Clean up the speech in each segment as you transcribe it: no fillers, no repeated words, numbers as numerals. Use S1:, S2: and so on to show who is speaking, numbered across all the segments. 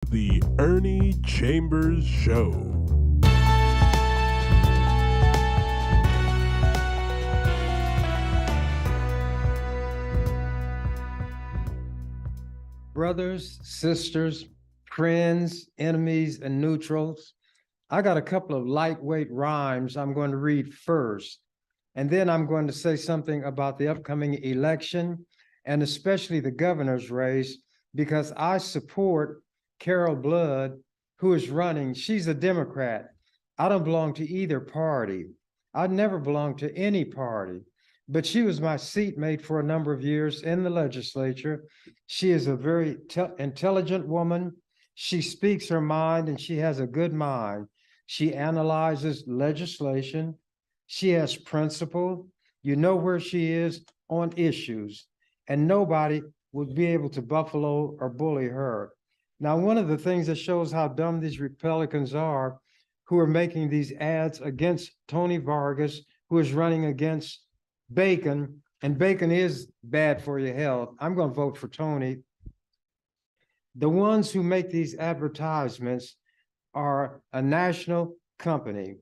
S1: The Ernie Chambers Show.
S2: Brothers, sisters, friends, enemies, and neutrals, I got a couple of lightweight rhymes I'm going to read first, and then I'm going to say something about the upcoming election and especially the governor's race, because I support Carol Blood, who is running. She's a Democrat. I don't belong to either party. I never belonged to any party, but she was my seatmate for a number of years in the legislature. She is a very intelligent woman. She speaks her mind and she has a good mind. She analyzes legislation. She has principle. You know where she is on issues, and nobody would be able to buffalo or bully her. Now, one of the things that shows how dumb these Republicans are, who are making these ads against Tony Vargas, who is running against Bacon, and Bacon is bad for your health. I'm going to vote for Tony. The ones who make these advertisements are a national company.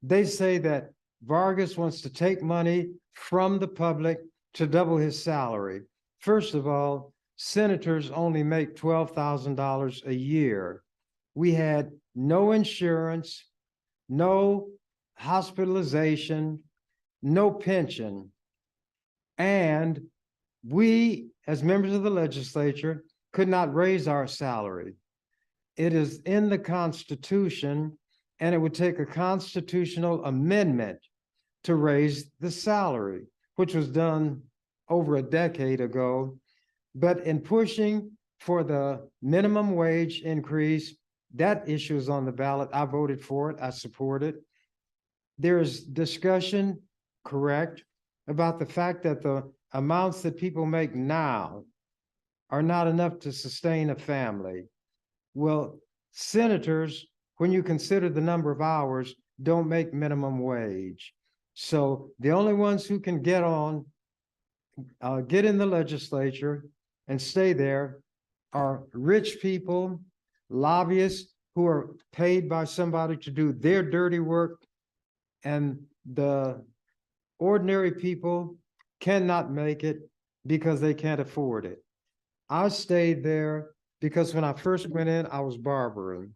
S2: They say that Vargas wants to take money from the public to double his salary. First of all, senators only make $12,000 a year. We had no insurance, no hospitalization, no pension. And we, as members of the legislature, could not raise our salary. It is in the Constitution, and it would take a constitutional amendment to raise the salary, which was done over a decade ago. But in pushing for the minimum wage increase, that issue is on the ballot. I voted for it. I support it. There is discussion, correct, about the fact that the amounts that people make now are not enough to sustain a family. Well, senators, when you consider the number of hours, don't make minimum wage. So the only ones who can get in the legislature and stay there are rich people, lobbyists who are paid by somebody to do their dirty work, and the ordinary people cannot make it because they can't afford it. I stayed there because when I first went in, I was barbering.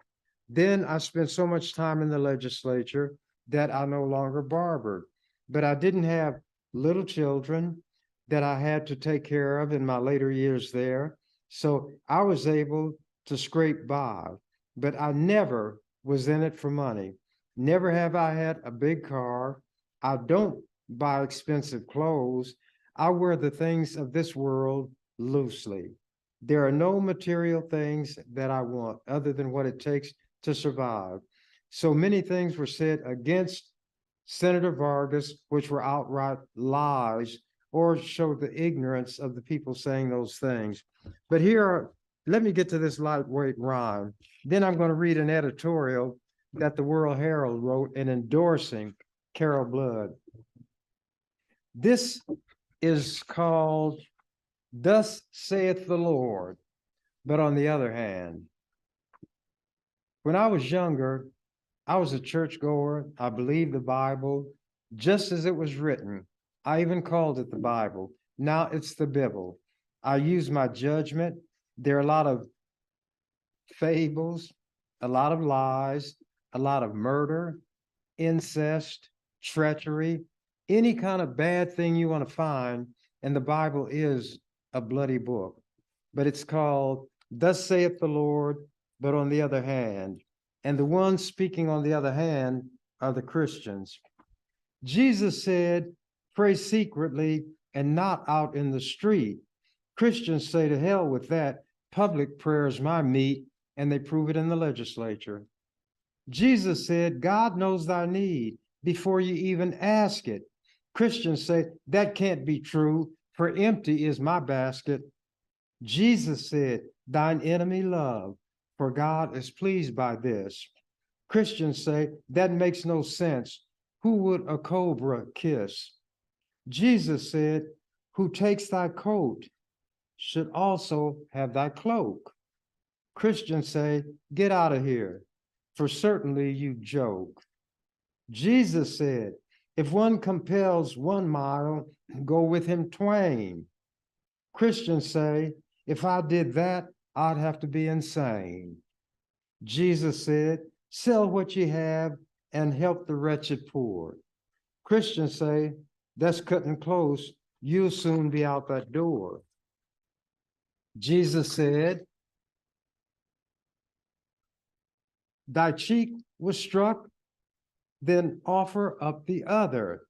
S2: Then I spent so much time in the legislature that I no longer barbered. But I didn't have little children that I had to take care of in my later years there. So I was able to scrape by, but I never was in it for money. Never have I had a big car. I don't buy expensive clothes. I wear the things of this world loosely. There are no material things that I want other than what it takes to survive. So many things were said against Senator Vargas, which were outright lies or showed the ignorance of the people saying those things. But let me get to this lightweight rhyme. Then I'm going to read an editorial that the World Herald wrote in endorsing Carol Blood. This is called "Thus saith the Lord." But on the other hand, when I was younger, I was a churchgoer. I believed the Bible just as it was written. I even called it the Bible. Now it's the Bible. I use my judgment. There are a lot of fables, a lot of lies, a lot of murder, incest, treachery, any kind of bad thing you want to find, and the Bible is a bloody book. But it's called "Thus saith the Lord," but on the other hand. And the ones speaking on the other hand are the Christians. Jesus said, "Pray secretly and not out in the street." Christians say, to hell with that. Public prayer is my meat, and they prove it in the legislature. Jesus said, "God knows thy need before you even ask it." Christians say, that can't be true, for empty is my basket. Jesus said, "Thine enemy love, for God is pleased by this." Christians say, that makes no sense. Who would a cobra kiss? Jesus said, "Who takes thy coat should also have thy cloak." Christians say, get out of here, for certainly you joke. Jesus said, if one compels 1 mile, go with him twain. Christians say, if I did that, I'd have to be insane. Jesus said, sell what you have and help the wretched poor. Christians say, that's cutting close. You'll soon be out that door. Jesus said, thy cheek was struck, then offer up the other.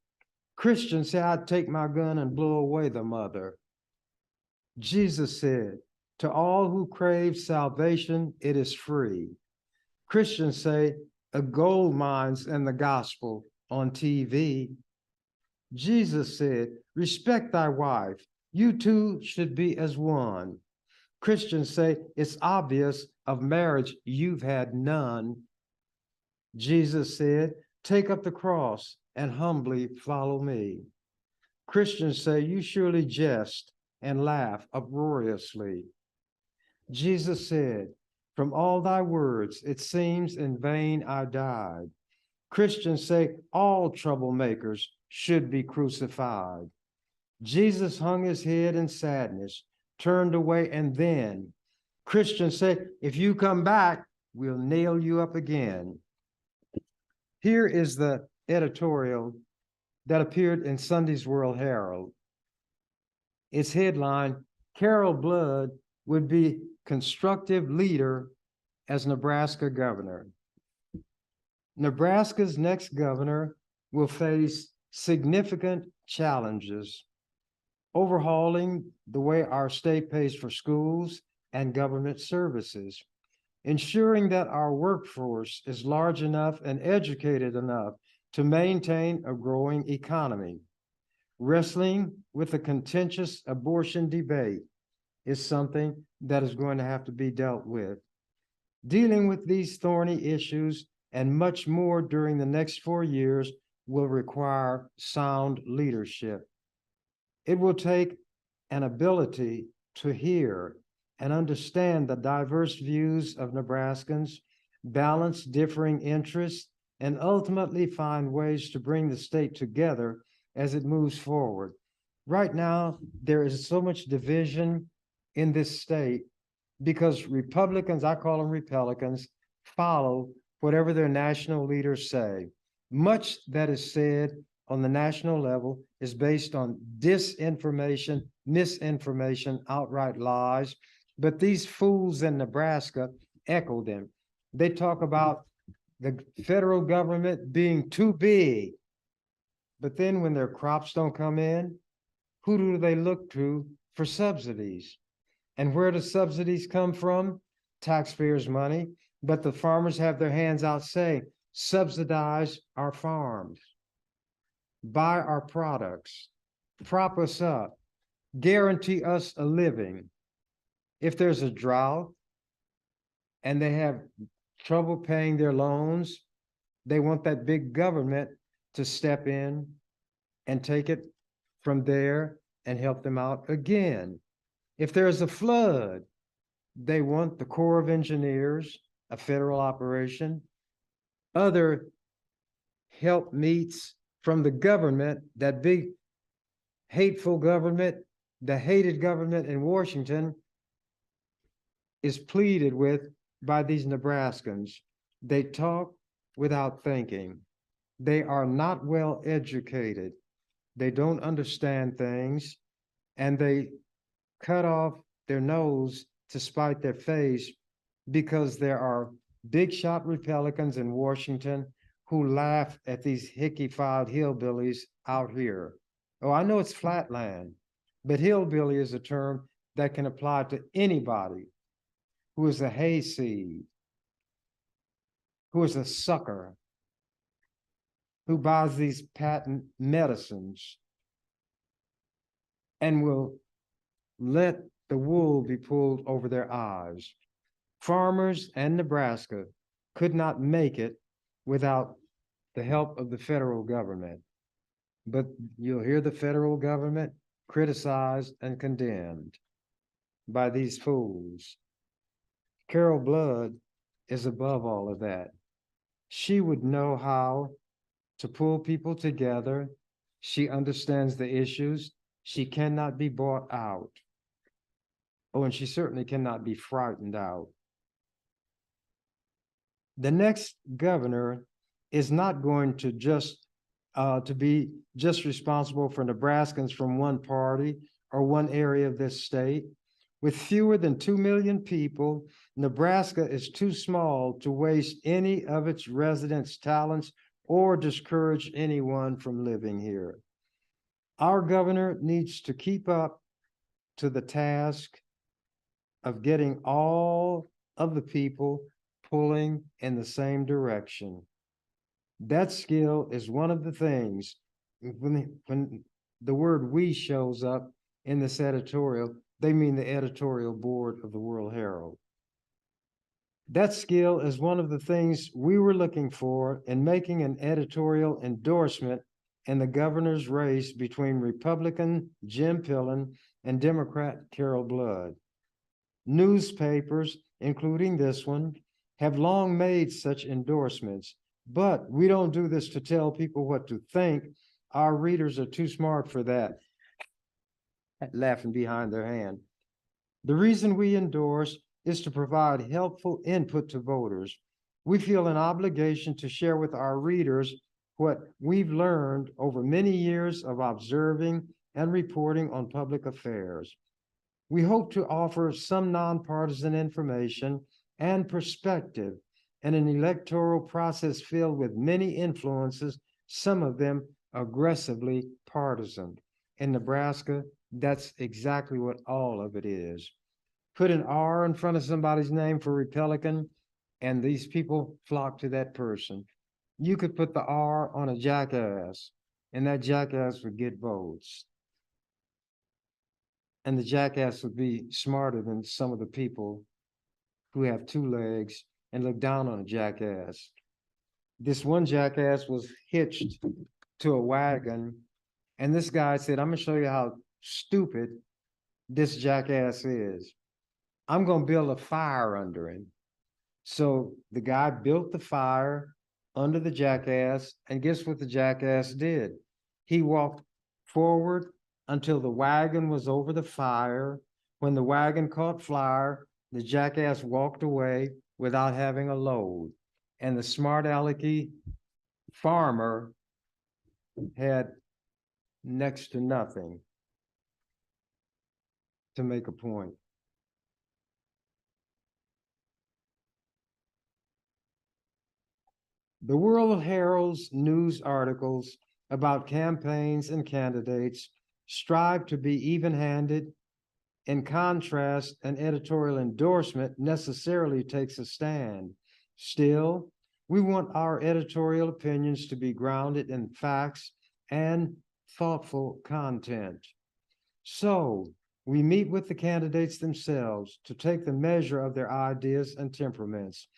S2: Christians say, I'd take my gun and blow away the mother. Jesus said, to all who crave salvation, it is free. Christians say, a gold mine's in the gospel on TV. Jesus said, respect thy wife. You two should be as one. Christians say, it's obvious of marriage you've had none. Jesus said, take up the cross and humbly follow me. Christians say, you surely jest and laugh uproariously. Jesus said, from all thy words, it seems in vain I died. Christians say all troublemakers should be crucified. Jesus hung his head in sadness, turned away, and then Christians say, if you come back, we'll nail you up again. Here is the editorial that appeared in Sunday's World Herald. Its headline, Carol Blood would be constructive leader as Nebraska governor. Nebraska's next governor will face significant challenges, overhauling the way our state pays for schools and government services, ensuring that our workforce is large enough and educated enough to maintain a growing economy. Wrestling with the contentious abortion debate is something that is going to have to be dealt with. Dealing with these thorny issues and much more during the next 4 years will require sound leadership. It will take an ability to hear and understand the diverse views of Nebraskans, balance differing interests, and ultimately find ways to bring the state together as it moves forward. Right now, there is so much division in this state because Republicans, I call them Republicans, follow whatever their national leaders say. Much that is said on the national level is based on disinformation, misinformation, outright lies. But these fools in Nebraska echo them. They talk about the federal government being too big. But then when their crops don't come in, who do they look to for subsidies? And where do subsidies come from? Taxpayers' money. But the farmers have their hands out saying, subsidize our farms, buy our products, prop us up, guarantee us a living. If there's a drought and they have trouble paying their loans, they want that big government to step in and take it from there and help them out again. If there's a flood, they want the Corps of Engineers, a federal operation, other help meets from the government, that big hateful government, the hated government in Washington is pleaded with by these Nebraskans. They talk without thinking. They are not well educated. They don't understand things, and they cut off their nose to spite their face because there are big shot Republicans in Washington who laugh at these hickey-filed hillbillies out here. Oh, I know it's flatland, but hillbilly is a term that can apply to anybody who is a hayseed, who is a sucker, who buys these patent medicines and will let the wool be pulled over their eyes. Farmers and Nebraska could not make it without the help of the federal government. But you'll hear the federal government criticized and condemned by these fools. Carol Blood is above all of that. She would know how to pull people together. She understands the issues. She cannot be bought out. Oh, and she certainly cannot be frightened out. The next governor is not going to be just responsible for Nebraskans from one party or one area of this state. With fewer than 2 million people, Nebraska is too small to waste any of its residents' talents or discourage anyone from living here. Our governor needs to keep up to the task of getting all of the people pulling in the same direction. That skill is one of the things, when the word "we" shows up in this editorial, they mean the editorial board of the World Herald. That skill is one of the things we were looking for in making an editorial endorsement in the governor's race between Republican Jim Pillen and Democrat Carol Blood. Newspapers, including this one, have long made such endorsements, but we don't do this to tell people what to think. Our readers are too smart for that. Laughing behind their hand. The reason we endorse is to provide helpful input to voters. We feel an obligation to share with our readers what we've learned over many years of observing and reporting on public affairs. We hope to offer some nonpartisan information and perspective in an electoral process filled with many influences, some of them aggressively partisan. In Nebraska, that's exactly what all of it is. Put an R in front of somebody's name for Republican, and these people flock to that person. You could put the R on a jackass, and that jackass would get votes. And the jackass would be smarter than some of the people who have two legs and look down on a jackass. This one jackass was hitched to a wagon, and this guy said, "I'm gonna show you how stupid this jackass is. I'm gonna build a fire under him." So the guy built the fire under the jackass, and guess what the jackass did? He walked forward until the wagon was over the fire. When the wagon caught fire, the jackass walked away without having a load. And the smart alecky farmer had next to nothing to make a point. The World Herald's news articles about campaigns and candidates strive to be even-handed. In contrast, an editorial endorsement necessarily takes a stand. Still, we want our editorial opinions to be grounded in facts and thoughtful content. So, we meet with the candidates themselves to take the measure of their ideas and temperaments,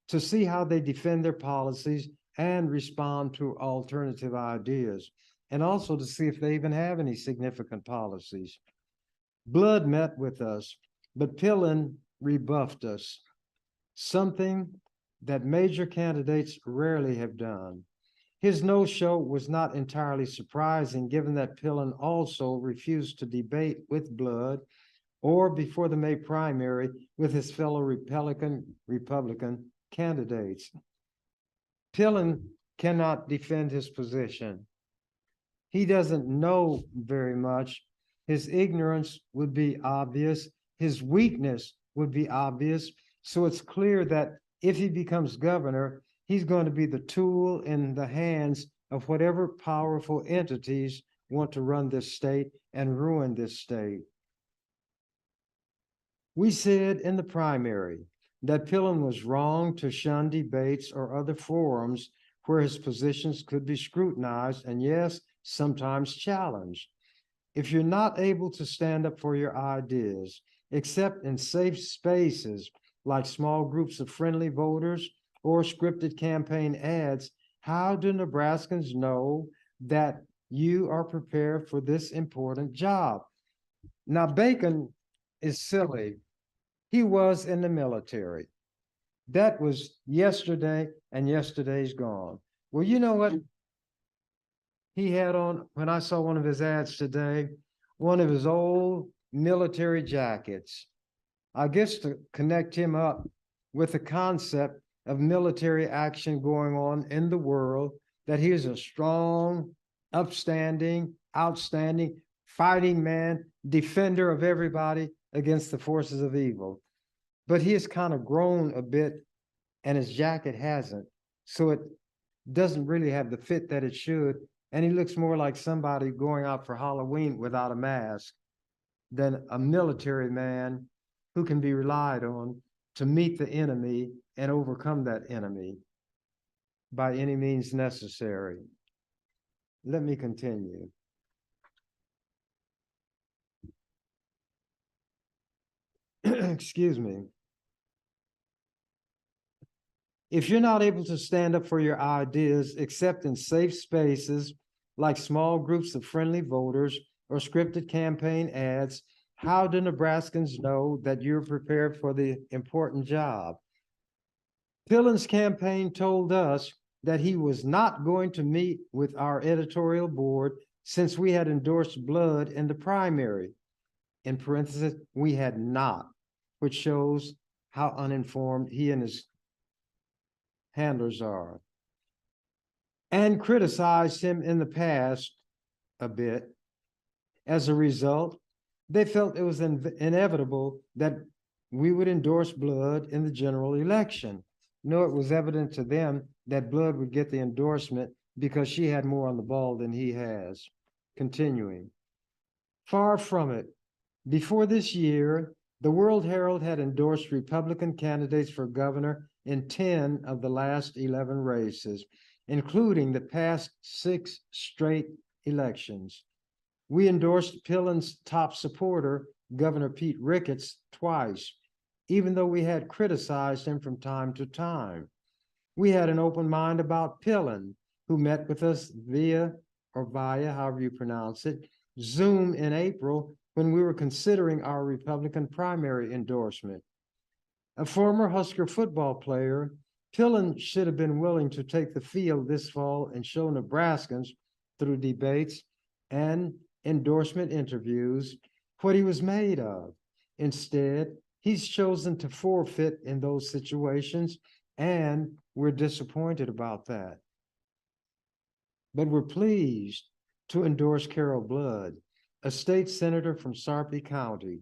S2: to see how they defend their policies and respond to alternative ideas, and also to see if they even have any significant policies. Blood met with us, but Pillen rebuffed us, something that major candidates rarely have done. His no-show was not entirely surprising, given that Pillen also refused to debate with Blood or before the May primary with his fellow Republican candidates. Pillen cannot defend his position. He doesn't know very much. His ignorance would be obvious. His weakness would be obvious. So it's clear that if he becomes governor, he's going to be the tool in the hands of whatever powerful entities want to run this state and ruin this state. We said in the primary that Pillen was wrong to shun debates or other forums where his positions could be scrutinized and, yes, sometimes challenged. If you're not able to stand up for your ideas, except in safe spaces like small groups of friendly voters or scripted campaign ads, how do Nebraskans know that you are prepared for this important job? Now, bacon is silly. He was in the military. That was yesterday, and yesterday's gone. Well, you know what he had on when I saw one of his ads today? One of his old military jackets. I guess to connect him up with the concept of military action going on in the world, that he is a strong, upstanding, outstanding, fighting man, defender of everybody against the forces of evil. But he has kind of grown a bit and his jacket hasn't. So it doesn't really have the fit that it should. And he looks more like somebody going out for Halloween without a mask than a military man who can be relied on to meet the enemy and overcome that enemy by any means necessary. Let me continue. Excuse me. If you're not able to stand up for your ideas, except in safe spaces like small groups of friendly voters or scripted campaign ads, how do Nebraskans know that you're prepared for the important job? Pillen's campaign told us that he was not going to meet with our editorial board since we had endorsed blood in the primary. In parentheses, we had not, which shows how uninformed he and his handlers are, and criticized him in the past a bit. As a result, they felt it was inevitable that we would endorse blood in the general election. No, it was evident to them that blood would get the endorsement because she had more on the ball than he has. Continuing. Far from it. Before this year, the World Herald had endorsed Republican candidates for governor in 10 of the last 11 races, including the past 6 straight elections. We endorsed Pillen's top supporter, Governor Pete Ricketts, twice, even though we had criticized him from time to time. We had an open mind about Pillen, who met with us via, however you pronounce it, Zoom in April when we were considering our Republican primary endorsement. A former Husker football player, Pillen should have been willing to take the field this fall and show Nebraskans through debates and endorsement interviews what he was made of. Instead, he's chosen to forfeit in those situations, and we're disappointed about that. But we're pleased to endorse Carol Blood, a state senator from Sarpy County.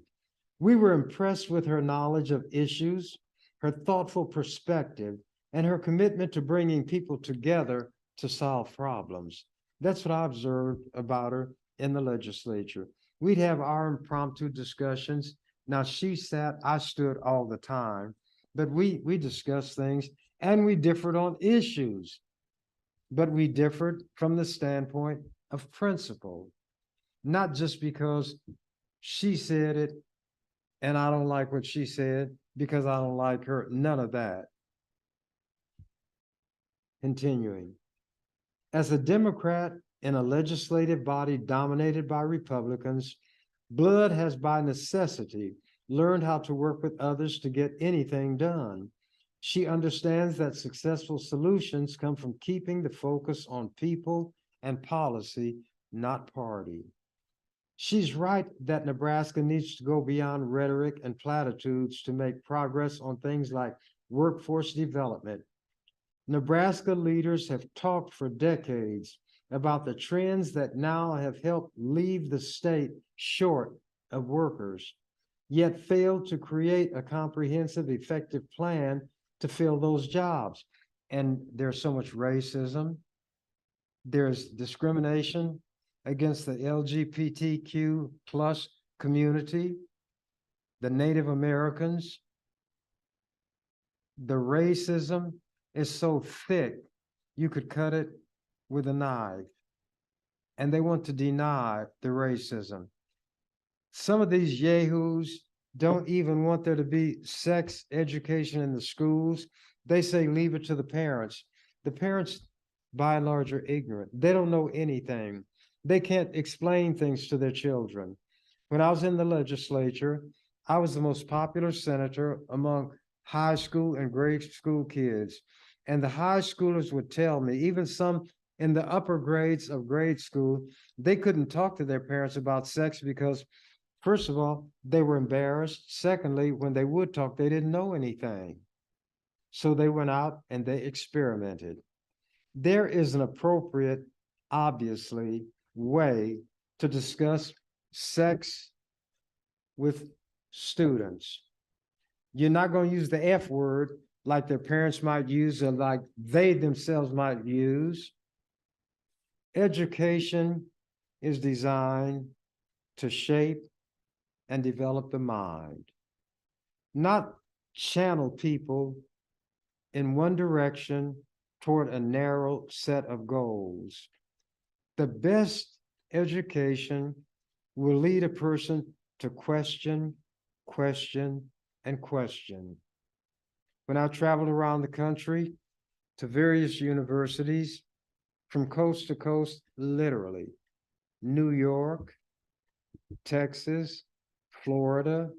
S2: We were impressed with her knowledge of issues, her thoughtful perspective, and her commitment to bringing people together to solve problems. That's what I observed about her in the legislature. We'd have our impromptu discussions. Now she sat, I stood all the time, but we discussed things and we differed on issues, but we differed from the standpoint of principle, not just because she said it and I don't like what she said because I don't like her. None of that. Continuing. As a Democrat in a legislative body dominated by Republicans, Blood has by necessity learned how to work with others to get anything done. She understands that successful solutions come from keeping the focus on people and policy, not party. She's right that Nebraska needs to go beyond rhetoric and platitudes to make progress on things like workforce development. Nebraska leaders have talked for decades about the trends that now have helped leave the state short of workers, yet failed to create a comprehensive, effective plan to fill those jobs. And there's so much racism, there's discrimination against the LGBTQ plus community, the Native Americans. The racism is so thick, you could cut it with a knife. And they want to deny the racism. Some of these yahoos don't even want there to be sex education in the schools. They say leave it to the parents. The parents, by and large, are ignorant. They don't know anything. They can't explain things to their children. When I was in the legislature, I was the most popular senator among high school and grade school kids. And the high schoolers would tell me, even some in the upper grades of grade school, they couldn't talk to their parents about sex because, first of all, they were embarrassed. Secondly, when they would talk, they didn't know anything. So they went out and they experimented. There is an appropriate, obviously, way to discuss sex with students. You're not going to use the F word like their parents might use or like they themselves might use. Education is designed to shape and develop the mind, not channel people in one direction toward a narrow set of goals. The best education will lead a person to question, question, and question. When I traveled around the country to various universities, from coast to coast, literally, New York, Texas, Florida,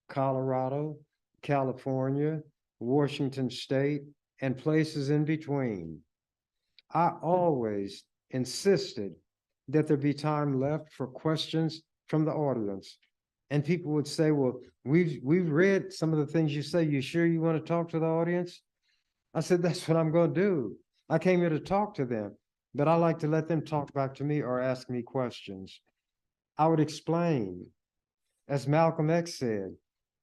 S2: Colorado, California, Washington State, and places in between, I always insisted that there be time left for questions from the audience. And people would say, well, we've read some of the things you say. You sure you want to talk to the audience? I said, that's what I'm going to do. I came here to talk to them, but I like to let them talk back to me or ask me questions. I would explain, as Malcolm X said,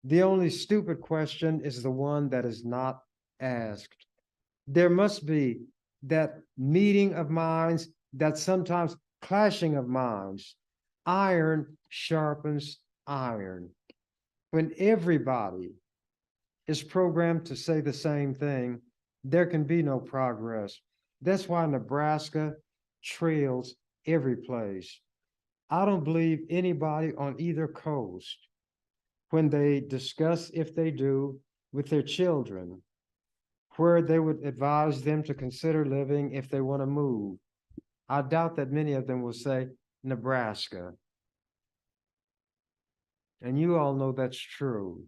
S2: the only stupid question is the one that is not asked. There must be that meeting of minds, that sometimes clashing of minds. Iron sharpens iron. When everybody is programmed to say the same thing, there can be no progress. That's why Nebraska trails every place. I don't believe anybody on either coast, when they discuss, if they do, with their children, where they would advise them to consider living if they want to move. I doubt that many of them will say Nebraska. And you all know that's true.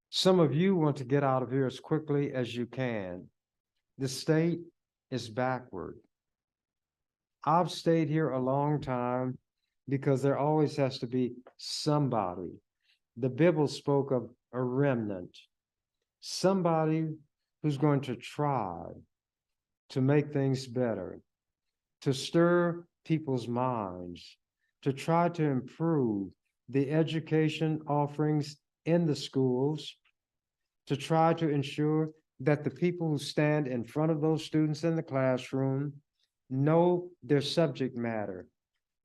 S2: Some of you want to get out of here as quickly as you can. The state is backward. I've stayed here a long time because there always has to be somebody. The Bible spoke of a remnant, somebody who's going to try to make things better, to stir people's minds, to try to improve the education offerings in the schools, to try to ensure that the people who stand in front of those students in the classroom know their subject matter,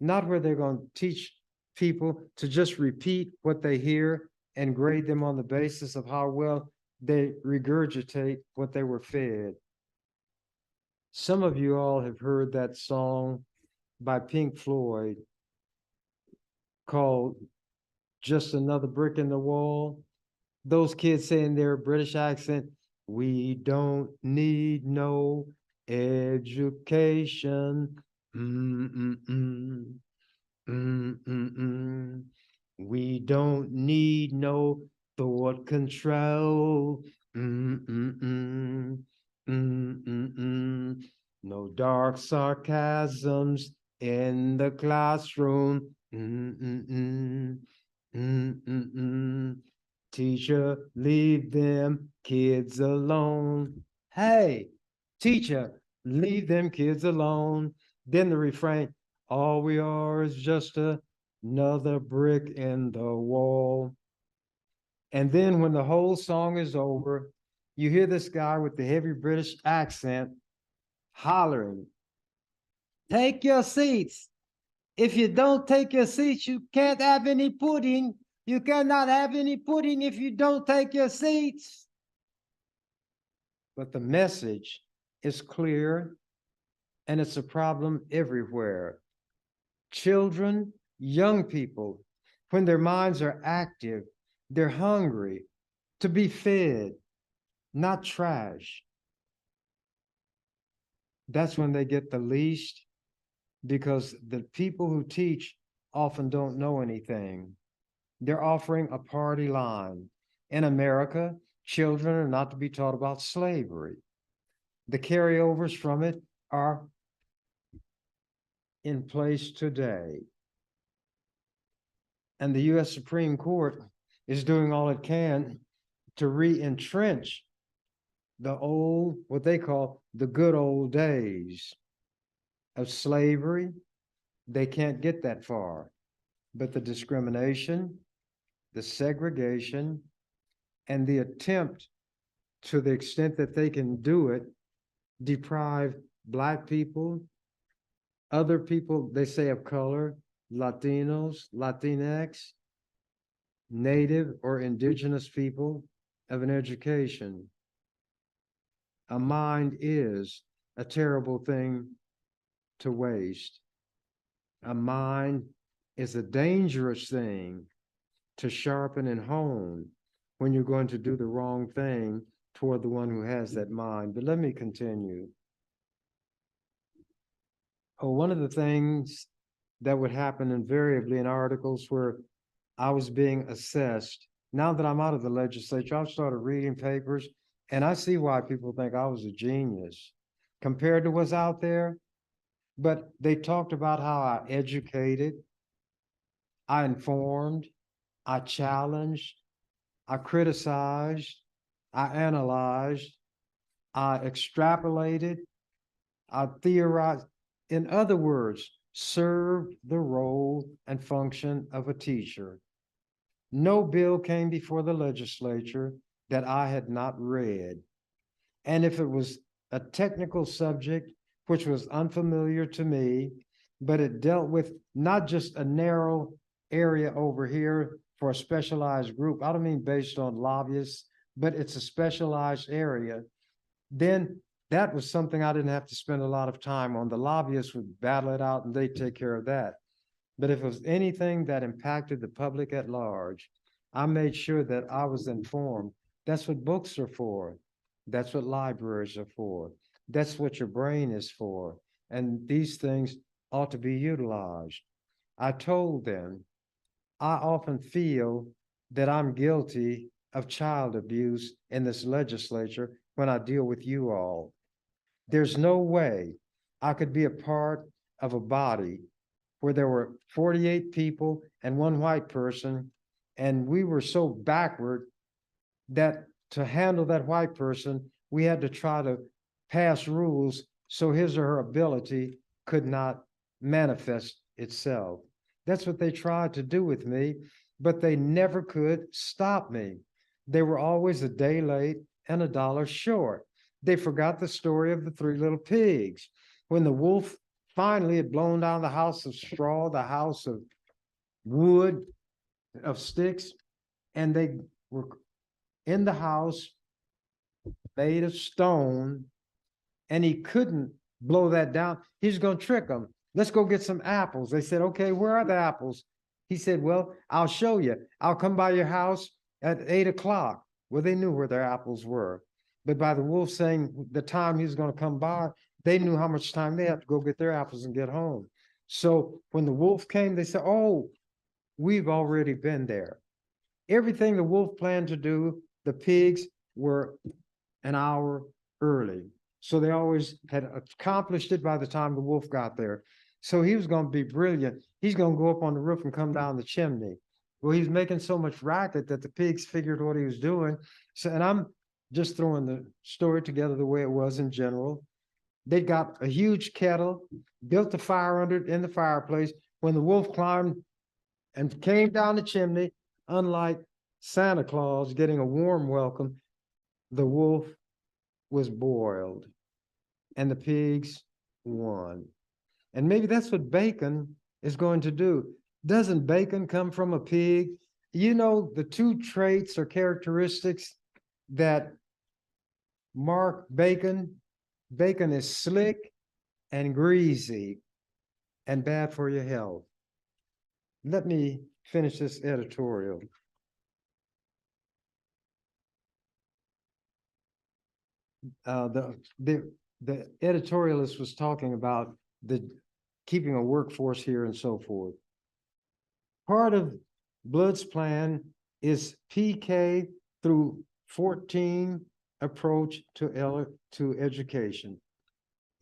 S2: not where they're going to teach people to just repeat what they hear and grade them on the basis of how well they regurgitate what they were fed. Some of you all have heard that song by Pink Floyd called Just Another Brick in the Wall. Those kids say in their British accent, we don't need no education. Mm-mm-mm. Mm-mm-mm. We don't need no thought control. Mm-mm-mm. Mm-mm-mm. No dark sarcasms in the classroom. Mm-mm-mm. Mm-mm-mm. Teacher, leave them kids alone. Hey, teacher, leave them kids alone. Then the refrain, all we are is just another brick in the wall. And then when the whole song is over, you hear this guy with the heavy British accent hollering, take your seats. If you don't take your seats, you can't have any pudding. You cannot have any pudding if you don't take your seats. But the message is clear, and it's a problem everywhere. Children, young people, when their minds are active, they're hungry to be fed, not trash. That's when they get the least, because the people who teach often don't know anything. They're offering a party line. In America, children are not to be taught about slavery. The carryovers from it are in place today. And the US Supreme Court is doing all it can to re-entrench the old, what they call the good old days of slavery. They can't get that far, but the discrimination, the segregation, and the attempt, to the extent that they can do it, deprive Black people, other people, they say of color, Latinos, Latinx, Native or Indigenous people of an education. A mind is a terrible thing to waste. A mind is a dangerous thing to sharpen and hone when you're going to do the wrong thing toward the one who has that mind. But let me continue. Oh, one of the things that would happen invariably in articles where I was being assessed, now that I'm out of the legislature, I've started reading papers, and I see why people think I was a genius compared to what's out there. But they talked about how I educated, I informed, I challenged, I criticized, I analyzed, I extrapolated, I theorized. In other words, served the role and function of a teacher. No bill came before the legislature that I had not read. And if it was a technical subject, which was unfamiliar to me, but it dealt with not just a narrow area over here for a specialized group. I don't mean based on lobbyists, but it's a specialized area. Then that was something I didn't have to spend a lot of time on. The lobbyists would battle it out and they take care of that. But if it was anything that impacted the public at large, I made sure that I was informed. That's what books are for. That's what libraries are for. That's what your brain is for. And these things ought to be utilized. I told them, I often feel that I'm guilty of child abuse in this legislature when I deal with you all. There's no way I could be a part of a body where there were 48 people and one white person, and we were so backward that to handle that white person, we had to try to pass rules so his or her ability could not manifest itself. That's what they tried to do with me, but they never could stop me. They were always a day late and $1 short. They forgot the story of the 3 little pigs. When the wolf finally had blown down the house of straw, the house of wood, of sticks, and they were in the house made of stone, and he couldn't blow that down. He's going to trick them. Let's go get some apples. They said, okay, where are the apples? He said, well, I'll show you. I'll come by your house at 8 o'clock. Well, they knew where their apples were. But by the wolf saying the time he was going to come by, they knew how much time they had to go get their apples and get home. So when the wolf came, they said, oh, we've already been there. Everything the wolf planned to do, the pigs were an hour early. So they always had accomplished it by the time the wolf got there. So he was going to be brilliant. He's going to go up on the roof and come down the chimney. Well, he was making so much racket that the pigs figured what he was doing. So, and I'm just throwing the story together the way it was in general. They got a huge kettle, built a fire under it in the fireplace. When the wolf climbed and came down the chimney, unlike Santa Claus getting a warm welcome, the wolf was boiled and the pigs won. And maybe that's what bacon is going to do. Doesn't bacon come from a pig? You know, the 2 traits or characteristics that mark bacon. Bacon is slick and greasy and bad for your health. Let me finish this editorial. The editorialist was talking about the keeping a workforce here and so forth. Part of Blood's plan is PK through 14 approach to education,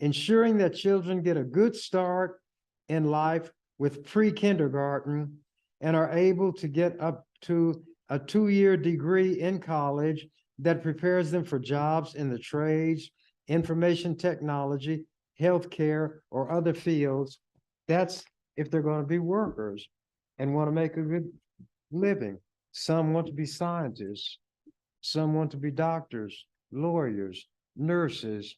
S2: ensuring that children get a good start in life with pre-kindergarten and are able to get up to a 2-year degree in college that prepares them for jobs in the trades, information technology, healthcare, or other fields. That's if they're going to be workers and want to make a good living. Some want to be scientists. Some want to be doctors, lawyers, nurses.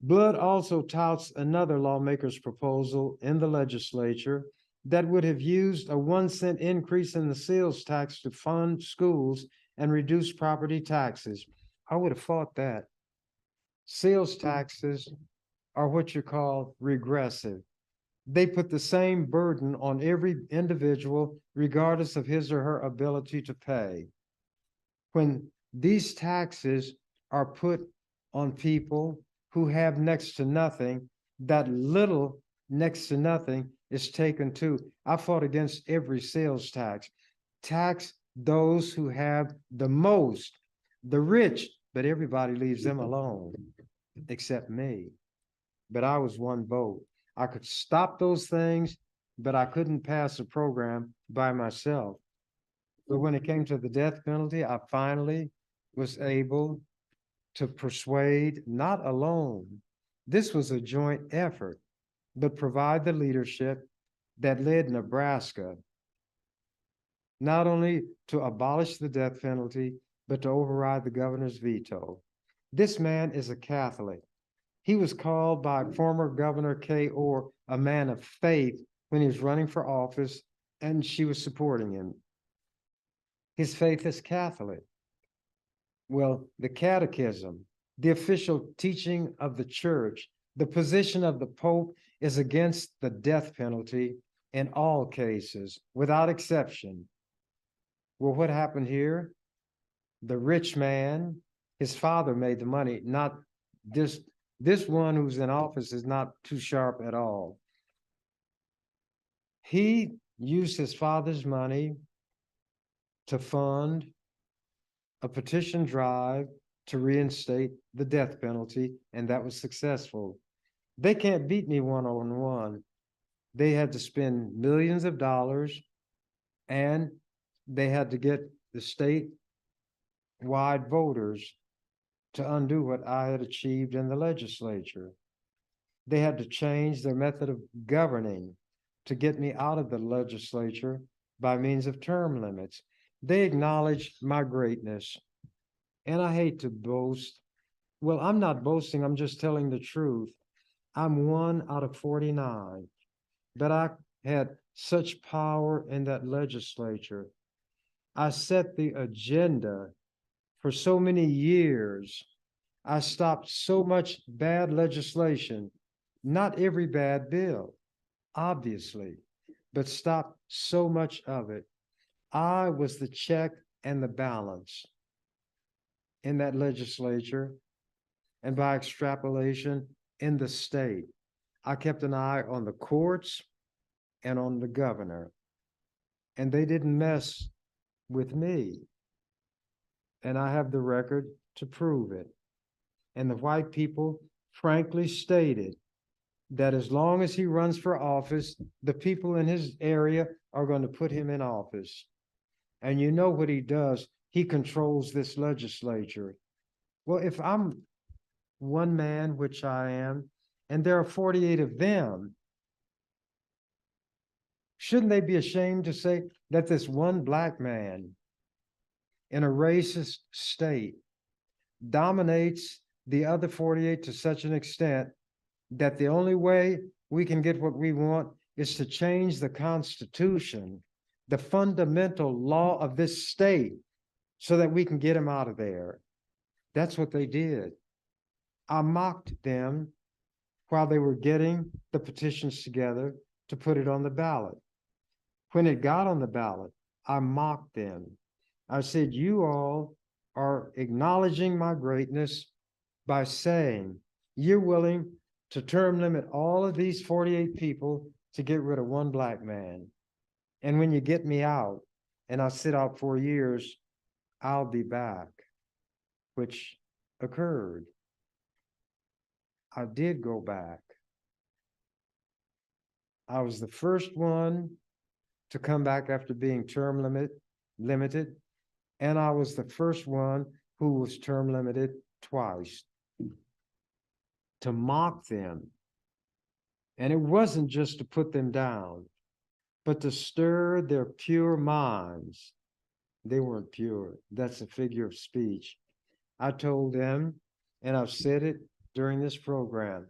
S2: Blood also touts another lawmaker's proposal in the legislature that would have used a 1 cent increase in the sales tax to fund schools and reduce property taxes. I would have fought that. Sales taxes are what you call regressive. They put the same burden on every individual, regardless of his or her ability to pay. When these taxes are put on people who have next to nothing, that little next to nothing is taken too. I fought against every sales tax. Tax those who have the most, the rich, but everybody leaves them alone except me. But I was one vote. I could stop those things, but I couldn't pass a program by myself. But when it came to the death penalty, I finally was able to persuade, not alone, this was a joint effort, but provide the leadership that led Nebraska not only to abolish the death penalty, but to override the governor's veto. This man is a Catholic. He was called by former Governor Kay Orr a man of faith when he was running for office, and she was supporting him. His faith is Catholic. Well, the catechism, the official teaching of the church, the position of the Pope is against the death penalty in all cases, without exception. Well, what happened here? The rich man, his father made the money, not this one who's in office is not too sharp at all. He used his father's money to fund a petition drive to reinstate the death penalty, and that was successful. They can't beat me one-on-one. They had to spend millions of dollars, and they had to get the statewide voters to undo what I had achieved in the legislature. They had to change their method of governing to get me out of the legislature by means of term limits. They acknowledged my greatness, and I hate to boast. Well, I'm not boasting, I'm just telling the truth. I'm 1 out of 49, but I had such power in that legislature. I set the agenda for so many years. I stopped so much bad legislation, not every bad bill, obviously, but stopped so much of it. I was the check and the balance in that legislature, and by extrapolation, in the state. I kept an eye on the courts and on the governor, and they didn't mess with me. And I have the record to prove it. And the white people frankly stated that as long as he runs for office, the people in his area are going to put him in office. And you know what he does? He controls this legislature. Well, if I'm one man, which I am, and there are 48 of them, shouldn't they be ashamed to say that this one black man in a racist state dominates the other 48 to such an extent that the only way we can get what we want is to change the Constitution, the fundamental law of this state, so that we can get him out of there? That's what they did. I mocked them while they were getting the petitions together to put it on the ballot. When it got on the ballot, I mocked them. I said, you all are acknowledging my greatness by saying you're willing to term limit all of these 48 people to get rid of one black man. And when you get me out and I sit out 4 years, I'll be back, which occurred. I did go back. I was the first one to come back after being limited, and I was the first one who was term limited twice, to mock them. And it wasn't just to put them down, but to stir their pure minds. They weren't pure. That's a figure of speech. I told them, and I've said it during this program,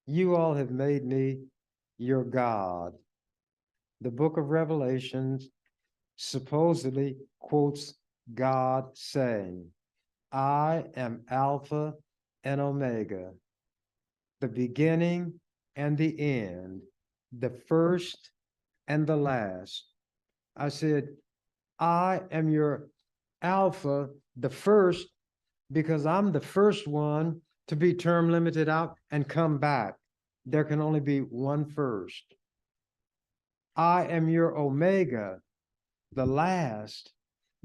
S2: you all have made me your God. The book of Revelations supposedly quotes God saying, I am Alpha and Omega, the beginning and the end, the first and the last. I said, I am your Alpha, the first, because I'm the first one to be term limited out and come back. There can only be one first. I am your Omega, the last,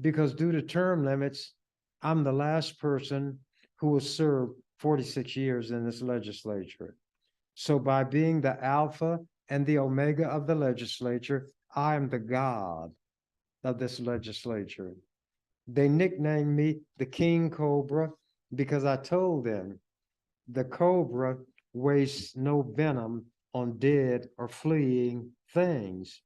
S2: because due to term limits, I'm the last person who will serve 46 years in this legislature. So by being the Alpha and the Omega of the legislature, I am the God of this legislature. They nicknamed me the King Cobra because I told them the cobra wastes no venom on dead or fleeing things.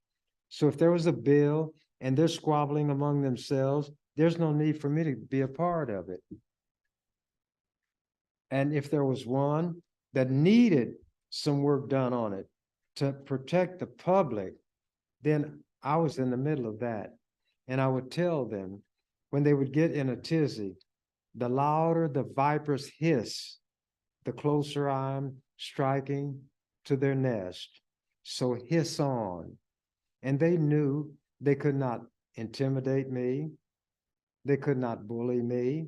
S2: So if there was a bill and they're squabbling among themselves, there's no need for me to be a part of it. And if there was one that needed some work done on it to protect the public, then I was in the middle of that. And I would tell them when they would get in a tizzy, the louder the viper's hiss, the closer I'm striking to their nest. So hiss on. And they knew they could not intimidate me. They could not bully me.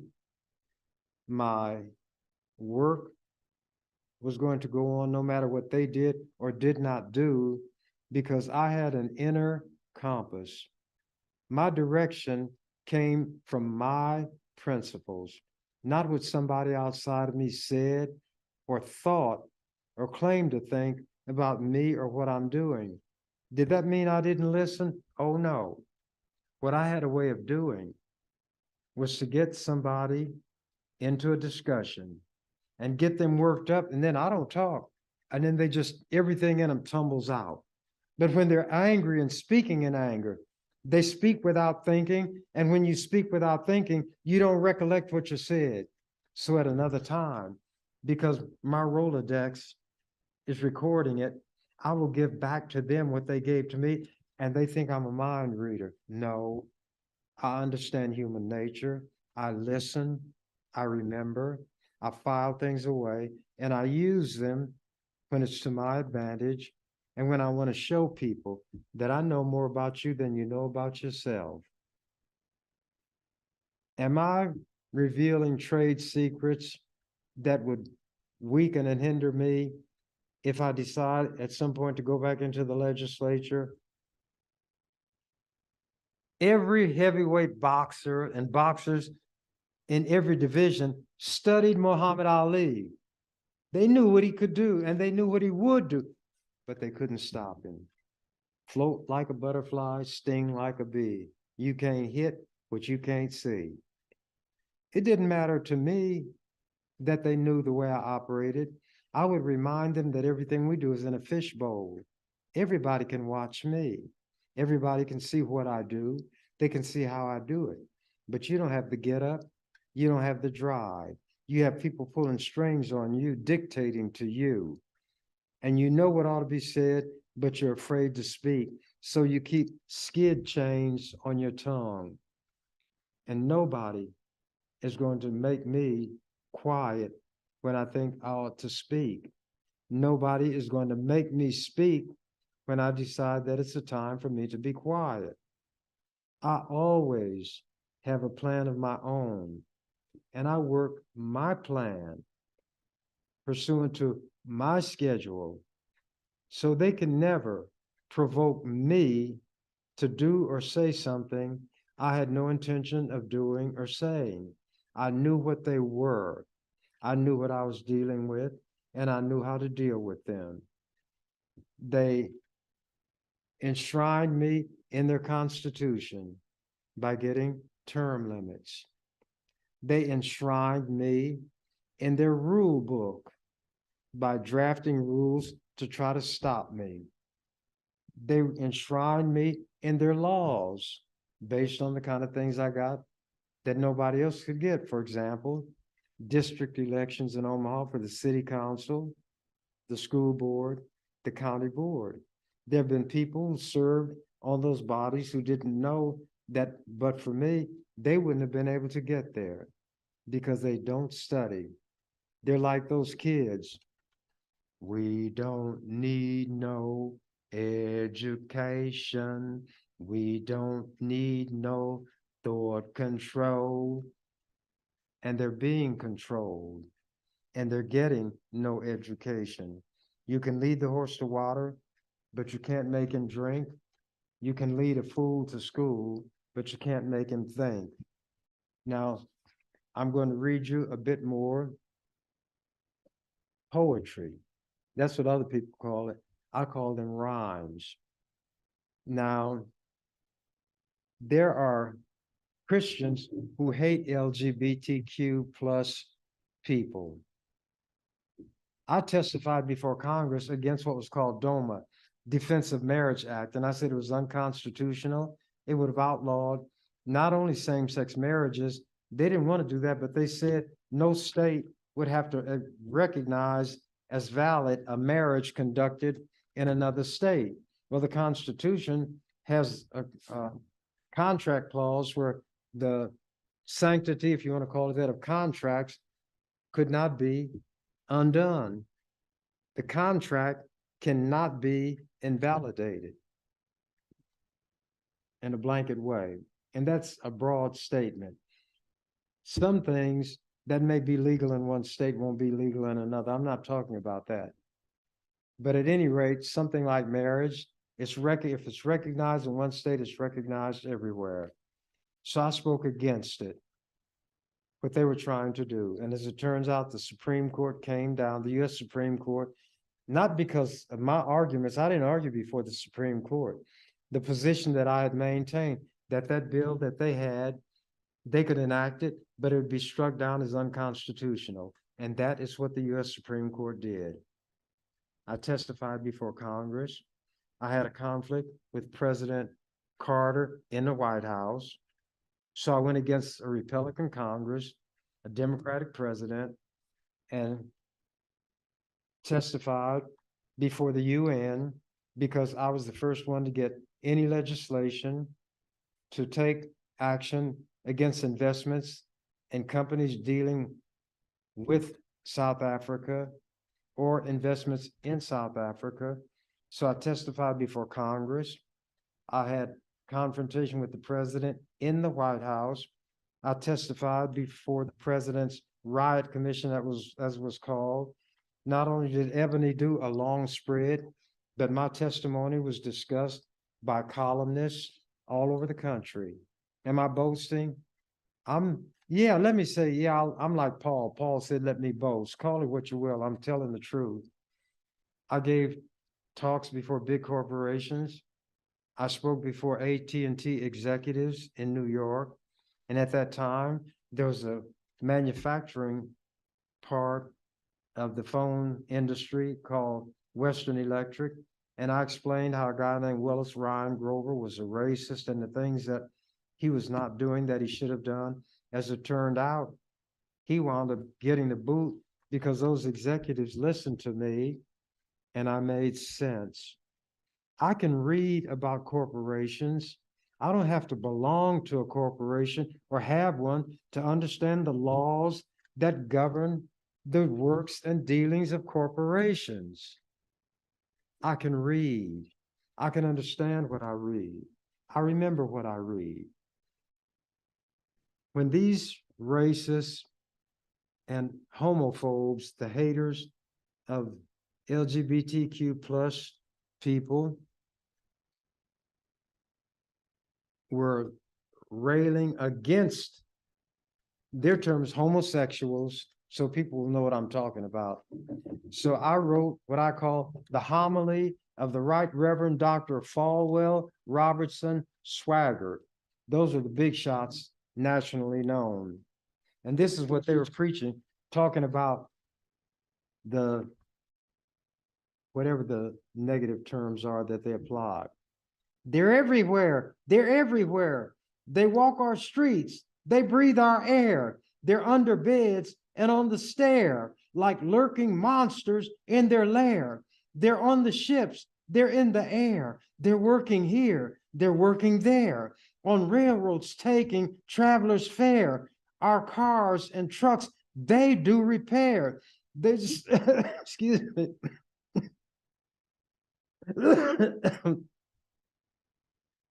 S2: My work was going to go on no matter what they did or did not do, because I had an inner compass. My direction came from my principles, not what somebody outside of me said or thought or claimed to think about me or what I'm doing. Did that mean I didn't listen? Oh, no. What I had a way of doing was to get somebody into a discussion and get them worked up, and then I don't talk. And then they just, everything in them tumbles out. But when they're angry and speaking in anger, they speak without thinking. And when you speak without thinking, you don't recollect what you said. So at another time, because my Rolodex is recording it, I will give back to them what they gave to me, and they think I'm a mind reader. No, I understand human nature. I listen, I remember, I file things away, and I use them when it's to my advantage and when I want to show people that I know more about you than you know about yourself. Am I revealing trade secrets that would weaken and hinder me if I decide at some point to go back into the legislature? Every heavyweight boxer and boxers in every division studied Muhammad Ali. They knew what he could do and they knew what he would do, but they couldn't stop him. Float like a butterfly, sting like a bee. You can't hit what you can't see. It didn't matter to me that they knew the way I operated. I would remind them that everything we do is in a fishbowl. Everybody can watch me. Everybody can see what I do. They can see how I do it. But you don't have the get up. You don't have the drive. You have people pulling strings on you, dictating to you. And you know what ought to be said, but you're afraid to speak. So you keep skid chains on your tongue. And nobody is going to make me quiet when I think I ought to speak. Nobody is going to make me speak when I decide that it's a time for me to be quiet. I always have a plan of my own, and I work my plan pursuant to my schedule, so they can never provoke me to do or say something I had no intention of doing or saying. I knew what they were. I knew what I was dealing with, and I knew how to deal with them. They enshrined me in their Constitution by getting term limits. They enshrined me in their rule book by drafting rules to try to stop me. They enshrined me in their laws based on the kind of things I got that nobody else could get. For example, district elections in Omaha for the city council, the school board, the county board. There have been people who served on those bodies who didn't know that, but for me, they wouldn't have been able to get there because they don't study. They're like those kids. We don't need no education. We don't need no thought control. And they're being controlled, and they're getting no education. You can lead the horse to water, but you can't make him drink. You can lead a fool to school, but you can't make him think. Now, I'm going to read you a bit more poetry. That's what other people call it. I call them rhymes. Now, there are Christians who hate LGBTQ plus people. I testified before Congress against what was called DOMA, Defense of Marriage Act, and I said it was unconstitutional. It would have outlawed not only same-sex marriages, they didn't want to do that, but they said no state would have to recognize as valid a marriage conducted in another state. Well, the Constitution has a contract clause where the sanctity, if you want to call it that, of contracts could not be undone. The contract cannot be invalidated in a blanket way. And that's a broad statement. Some things that may be legal in one state won't be legal in another. I'm not talking about that. But at any rate, something like marriage, if it's recognized in one state, it's recognized everywhere. So I spoke against it, what they were trying to do. And as it turns out, the Supreme Court came down, the US Supreme Court, not because of my arguments. I didn't argue before the Supreme Court. The position that I had maintained, that bill that they had, they could enact it, but it would be struck down as unconstitutional. And that is what the US Supreme Court did. I testified before Congress. I had a conflict with President Carter in the White House. So I went against a Republican Congress, a Democratic president, and testified before the UN because I was the first one to get any legislation to take action against investments in companies dealing with South Africa or investments in South Africa. So I testified before Congress. I had confrontation with the president in the White House. I testified before the president's riot commission, as was called. Not only did Ebony do a long spread, but my testimony was discussed by columnists all over the country. Am I boasting? Let me say, I'm like Paul. Paul said, let me boast. Call it what you will. I'm telling the truth. I gave talks before big corporations. I spoke before AT&T executives in New York. And at that time, there was a manufacturing part of the phone industry called Western Electric. And I explained how a guy named Willis Ryan Grover was a racist and the things that he was not doing that he should have done. As it turned out, he wound up getting the boot because those executives listened to me and I made sense. I can read about corporations. I don't have to belong to a corporation or have one to understand the laws that govern the works and dealings of corporations. I can read. I can understand what I read. I remember what I read. When these racists and homophobes, the haters of LGBTQ plus people, were railing against their terms homosexuals, so people will know what I'm talking about. So I wrote what I call the homily of the Right Reverend Dr. Falwell Robertson Swaggart. Those are the big shots nationally known. And this is what they were preaching, talking about the whatever the negative terms are that they applied. They're everywhere. They're everywhere. They walk our streets. They breathe our air. They're under beds and on the stair, like lurking monsters in their lair. They're on the ships. They're in the air. They're working here. They're working there. On railroads taking travelers' fare. Our cars and trucks, they do repair. They just, excuse me.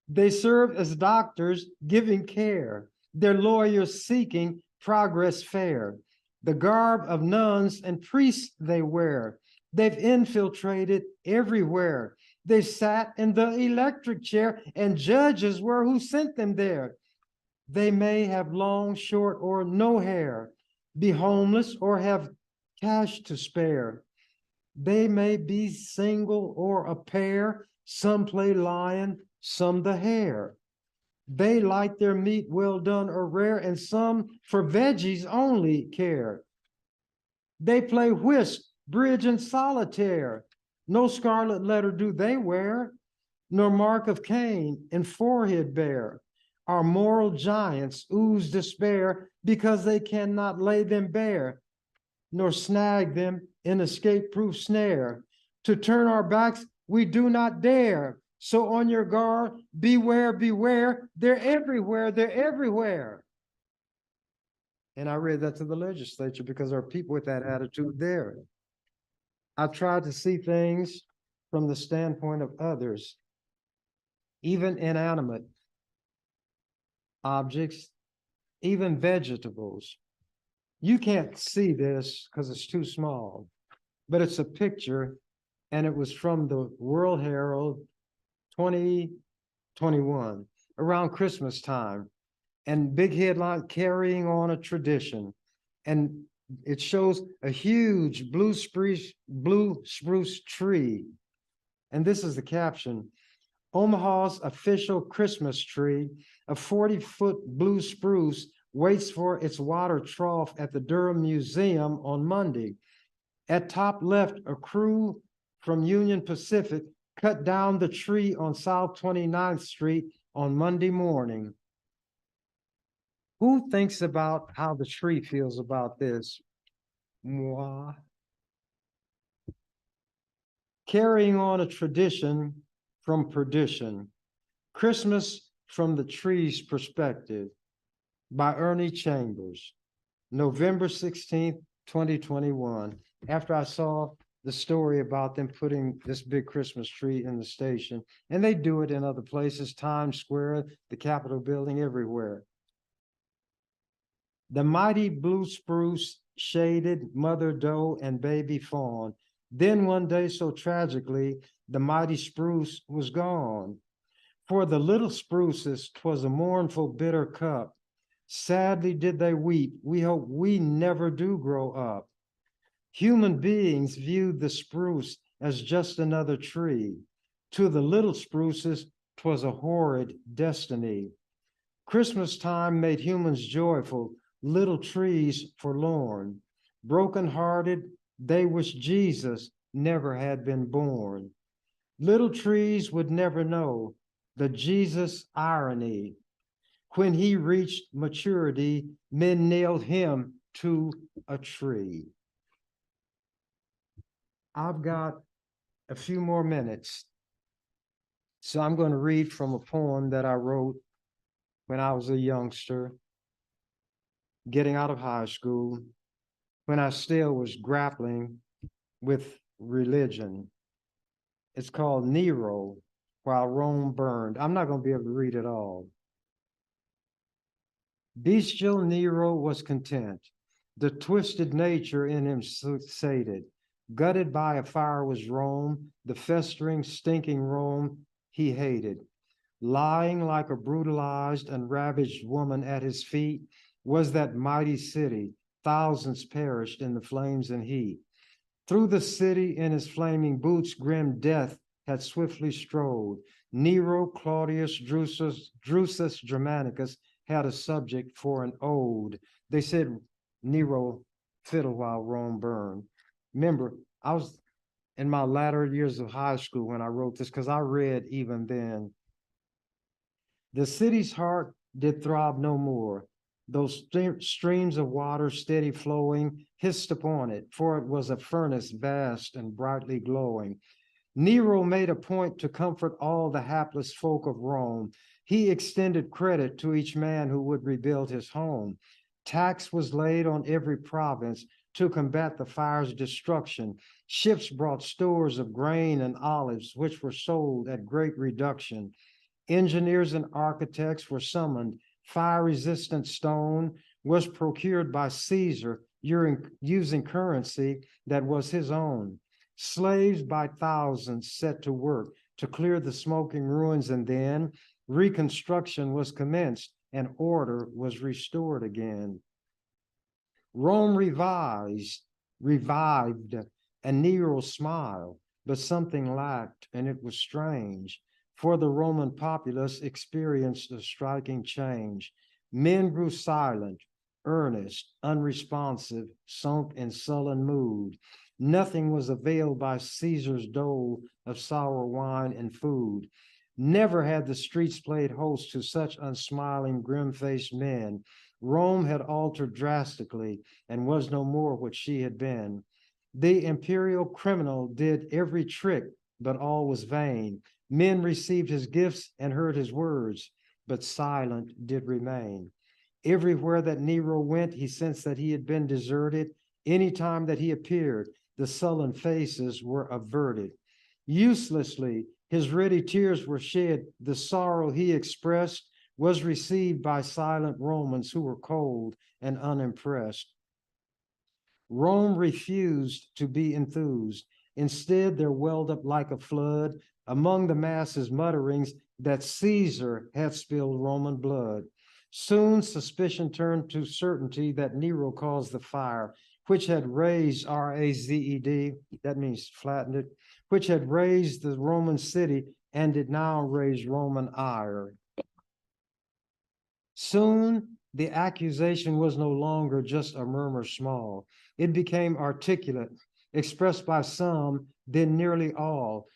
S2: They serve as doctors giving care. They're lawyers seeking progress fair. The garb of nuns and priests they wear. They've infiltrated everywhere. They sat in the electric chair and judges were who sent them there. They may have long, short, or no hair, be homeless or have cash to spare. They may be single or a pair. Some play lion, some the hare. They like their meat well done or rare, and some for veggies only care. They play whist, bridge, and solitaire. No scarlet letter do they wear, nor mark of Cain in forehead bear. Our moral giants ooze despair because they cannot lay them bare, nor snag them in escape-proof snare. To turn our backs we do not dare. So on your guard, beware, beware. They're everywhere, they're everywhere. And I read that to the legislature because there are people with that attitude there. I tried to see things from the standpoint of others, even inanimate objects, even vegetables. You can't see this because it's too small, but it's a picture, and it was from the World Herald 2021, around Christmas time, and big headline, carrying on a tradition. And it shows a huge blue spruce tree. And this is the caption: Omaha's official Christmas tree, a 40-foot blue spruce, waits for its water trough at the Durham Museum on Monday. At top left, a crew from Union Pacific cut down the tree on South 29th Street on Monday morning. Who thinks about how the tree feels about this? Moi. Carrying on a tradition from perdition. Christmas from the tree's perspective, by Ernie Chambers, November 16th, 2021. After I saw the story about them putting this big Christmas tree in the station, and they do it in other places, Times Square, the Capitol building, everywhere. The mighty blue spruce shaded mother doe and baby fawn. Then one day, so tragically, the mighty spruce was gone. For the little spruces, 'twas a mournful, bitter cup. Sadly did they weep. We hope we never do grow up. Human beings viewed the spruce as just another tree. To the little spruces, 'twas a horrid destiny. Christmas time made humans joyful, little trees forlorn. Broken-hearted, they wished Jesus never had been born. Little trees would never know the Jesus irony. When he reached maturity, men nailed him to a tree. I've got a few more minutes, so I'm going to read from a poem that I wrote when I was a youngster, getting out of high school, when I still was grappling with religion. It's called Nero, While Rome Burned. I'm not going to be able to read it all. Bestial Nero was content. The twisted nature in him sated. Gutted by a fire was Rome, the festering, stinking Rome he hated. Lying like a brutalized and ravaged woman at his feet was that mighty city. Thousands perished in the flames and heat. Through the city in his flaming boots, grim death had swiftly strode. Nero, Claudius, Drusus Germanicus had a subject for an ode. They said Nero fiddled while Rome burned. Remember, I was in my latter years of high school when I wrote this because I read even then. The city's heart did throb no more. Those streams of water steady flowing hissed upon it, for it was a furnace vast and brightly glowing. Nero made a point to comfort all the hapless folk of Rome. He extended credit to each man who would rebuild his home. Tax was laid on every province to combat the fire's destruction. Ships brought stores of grain and olives, which were sold at great reduction. Engineers and architects were summoned. Fire-resistant stone was procured by Caesar using currency that was his own. Slaves by thousands set to work to clear the smoking ruins, and then reconstruction was commenced and order was restored again. Rome revived, and Nero smiled, but something lacked, and it was strange. For the Roman populace experienced a striking change. Men grew silent, earnest, unresponsive, sunk in sullen mood. Nothing was availed by Caesar's dole of sour wine and food. Never had the streets played host to such unsmiling, grim-faced men. Rome had altered drastically and was no more what she had been. The imperial criminal did every trick, but all was vain. Men received his gifts and heard his words, but silent did remain. Everywhere that Nero went, he sensed that he had been deserted. Any time that he appeared, the sullen faces were averted. Uselessly, his ready tears were shed. The sorrow he expressed was received by silent Romans who were cold and unimpressed. Rome refused to be enthused. Instead, there welled up like a flood among the masses mutterings that Caesar had spilled Roman blood. Soon suspicion turned to certainty that Nero caused the fire, which had raised, R-A-Z-E-D, that means flattened it, which had raised the Roman city and did now raise Roman ire. Soon the accusation was no longer just a murmur small. It became articulate, expressed by some, then nearly all.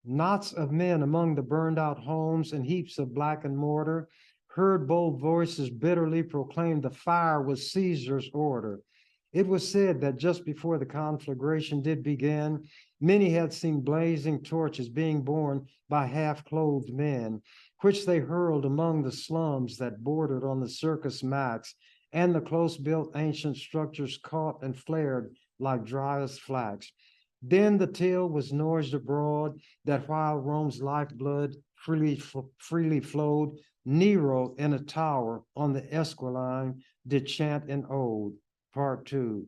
S2: Knots of men among the burned out homes and heaps of blackened mortar heard bold voices bitterly proclaim the fire was Caesar's order. It was said that just before the conflagration did begin, many had seen blazing torches being borne by half-clothed men, which they hurled among the slums that bordered on the circus mats, and the close-built ancient structures caught and flared like driest flax. Then the tale was noised abroad that while Rome's lifeblood freely flowed, Nero in a tower on the Esquiline did chant an ode. Part 2.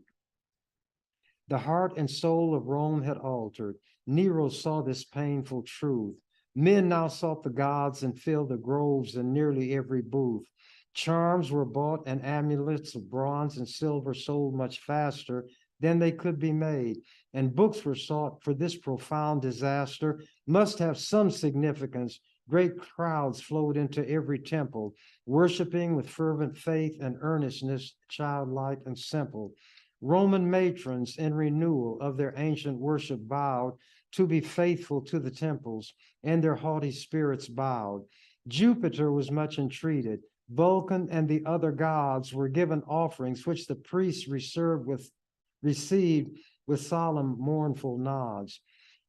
S2: The heart and soul of Rome had altered. Nero saw this painful truth. Men now sought the gods and filled the groves in nearly every booth. Charms were bought and amulets of bronze and silver sold much faster than they could be made, and books were sought, for this profound disaster must have some significance. Great crowds flowed into every temple, worshiping with fervent faith and earnestness, childlike and simple. Roman matrons, in renewal of their ancient worship, vowed to be faithful to the temples, and their haughty spirits bowed. Jupiter was much entreated. Vulcan and the other gods were given offerings, which the priests received with solemn, mournful nods.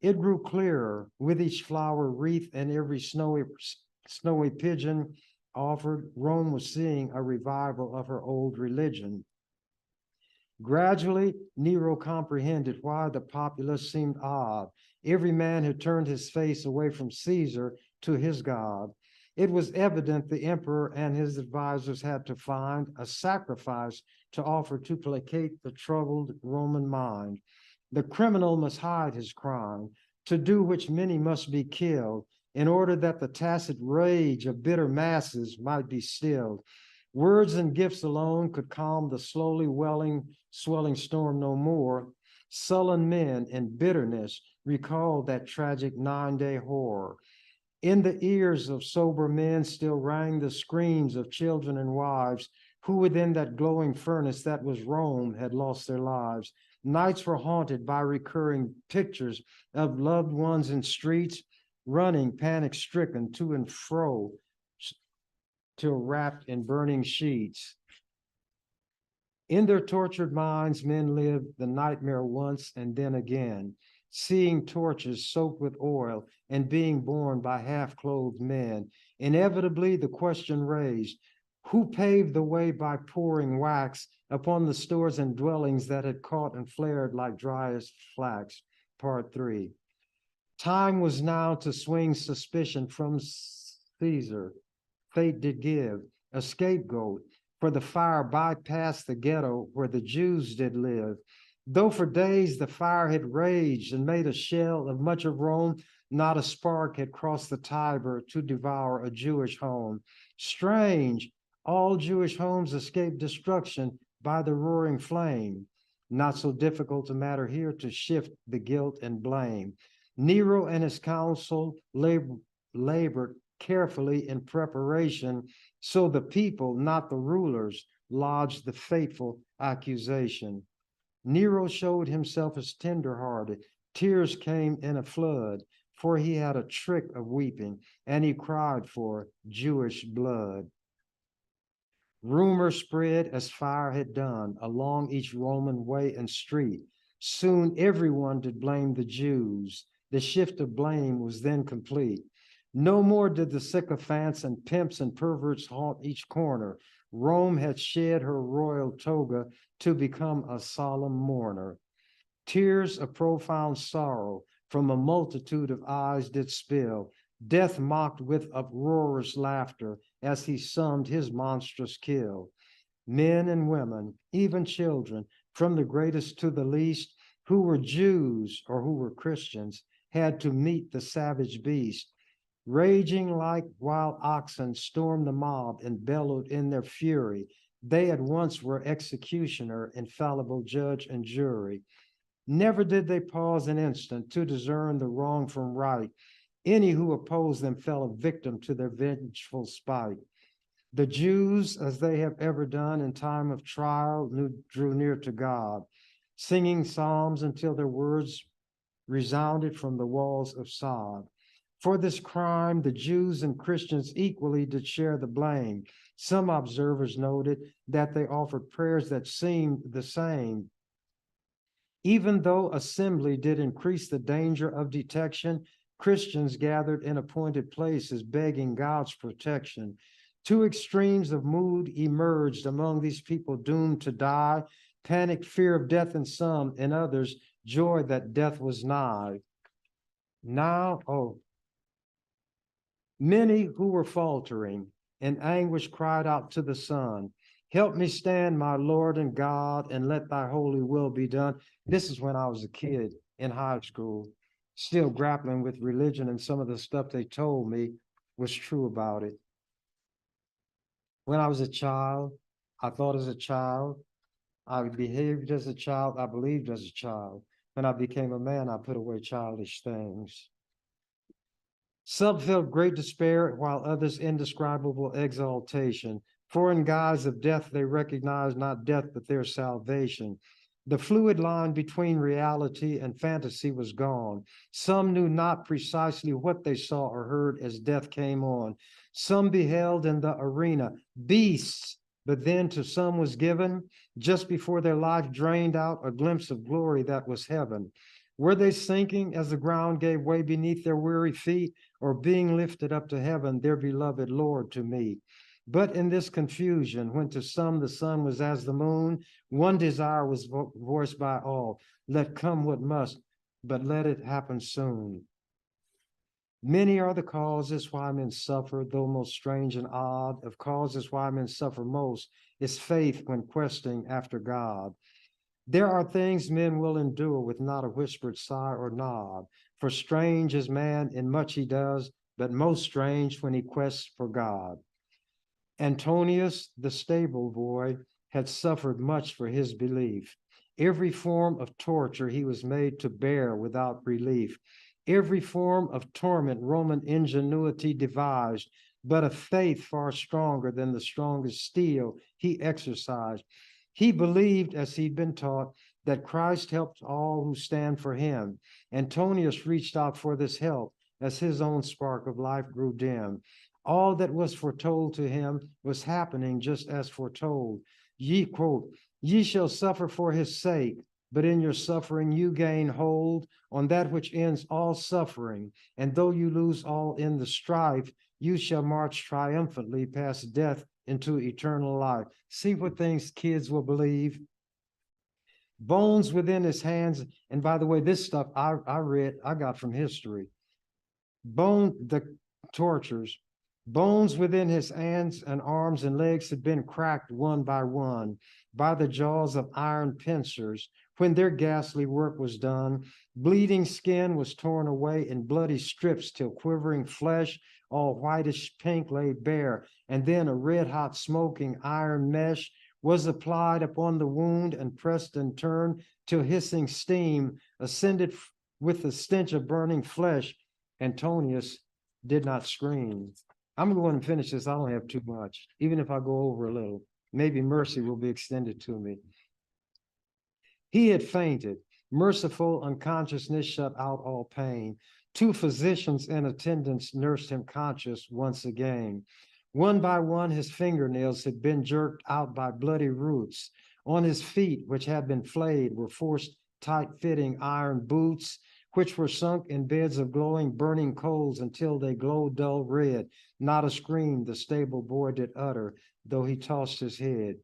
S2: It grew clearer with each flower wreath and every snowy pigeon offered. Rome was seeing a revival of her old religion. Gradually, Nero comprehended why the populace seemed odd. Every man had turned his face away from Caesar to his God. It was evident the emperor and his advisors had to find a sacrifice to offer to placate the troubled Roman mind. The criminal must hide his crime, to do which many must be killed. in order that the tacit rage of bitter masses might be stilled. Words and gifts alone could calm the slowly swelling storm no more. Sullen men in bitterness recalled that tragic 9-day horror. In the ears of sober men still rang the screams of children and wives who within that glowing furnace that was Rome had lost their lives. Nights were haunted by recurring pictures of loved ones in streets, running panic-stricken to and fro till wrapped in burning sheets. In their tortured minds, men lived the nightmare once and then again, seeing torches soaked with oil and being borne by half-clothed men. Inevitably, the question raised, who paved the way by pouring wax upon the stores and dwellings that had caught and flared like driest flax? Part 3. Time was now to swing suspicion from Caesar. Fate did give a scapegoat, for the fire bypassed the ghetto where the Jews did live. Though for days the fire had raged and made a shell of much of Rome, not a spark had crossed the Tiber to devour a Jewish home. Strange, all Jewish homes escaped destruction by the roaring flame. Not so difficult a matter here to shift the guilt and blame. Nero and his council labored carefully in preparation, so the people, not the rulers, lodged the fateful accusation. Nero showed himself as tender-hearted. Tears came in a flood, for he had a trick of weeping, and he cried for Jewish blood. Rumor spread as fire had done along each Roman way and street. Soon everyone did blame the Jews. The shift of blame was then complete. No more did the sycophants and pimps and perverts haunt each corner. Rome had shed her royal toga to become a solemn mourner. Tears of profound sorrow from a multitude of eyes did spill. Death mocked with uproarious laughter as he summed his monstrous kill. Men and women, even children, from the greatest to the least, who were Jews or who were Christians, had to meet the savage beast. Raging like wild oxen, stormed the mob and bellowed in their fury. They at once were executioner, infallible judge, and jury. Never did they pause an instant to discern the wrong from right. Any who opposed them fell a victim to their vengeful spite. The Jews, as they have ever done in time of trial, drew near to God, singing psalms until their words resounded from the walls of sod. For this crime, the Jews and Christians equally did share the blame. Some observers noted that they offered prayers that seemed the same. Even though assembly did increase the danger of detection, Christians gathered in appointed places, begging God's protection. Two extremes of mood emerged among these people doomed to die: panic, fear of death in some, in others, joy that death was nigh. Many who were faltering in anguish cried out to the Son, "Help me stand, my Lord and God, and let thy holy will be done." This is when I was a kid in high school, still grappling with religion, and some of the stuff they told me was true about it. When I was a child, I thought as a child, I behaved as a child, I believed as a child. When I became a man, I put away childish things. Some felt great despair, while others indescribable exaltation. For in guise of death, they recognized not death, but their salvation. The fluid line between reality and fantasy was gone. Some knew not precisely what they saw or heard as death came on. Some beheld in the arena beasts, but then to some was given, just before their life drained out, a glimpse of glory that was heaven. Were they sinking as the ground gave way beneath their weary feet, or being lifted up to heaven, their beloved Lord to meet? But in this confusion, when to some the sun was as the moon, one desire was voiced by all: let come what must, but let it happen soon. Many are the causes why men suffer, though most strange and odd. Of causes why men suffer most is faith when questing after God. There are things men will endure with not a whispered sigh or nod, for strange as man in much he does, but most strange when he quests for God. Antonius, the stable boy, had suffered much for his belief. Every form of torture he was made to bear without relief. Every form of torment Roman ingenuity devised, but a faith far stronger than the strongest steel he exercised. He believed, as he'd been taught, that Christ helps all who stand for him. Antonius reached out for this help as his own spark of life grew dim. All that was foretold to him was happening just as foretold. Ye quote, ye shall suffer for his sake, but in your suffering you gain hold on that which ends all suffering. And though you lose all in the strife, you shall march triumphantly past death into eternal life. See what things kids will believe. Bones within his hands. And by the way, this stuff I got from history. The tortures. Bones within his hands and arms and legs had been cracked one by the jaws of iron pincers. When their ghastly work was done, bleeding skin was torn away in bloody strips till quivering flesh, all whitish pink, lay bare. And then a red-hot smoking iron mesh was applied upon the wound and pressed and turned till hissing steam ascended with the stench of burning flesh. Antonius did not scream. I'm going to finish this. I don't have too much, even if I go over a little. Maybe mercy will be extended to me. He had fainted. Merciful unconsciousness shut out all pain. 2 physicians in attendance nursed him conscious once again. One by one, his fingernails had been jerked out by bloody roots. On his feet, which had been flayed, were forced tight-fitting iron boots, which were sunk in beds of glowing, burning coals until they glowed dull red. Not a scream the stable boy did utter, though he tossed his head.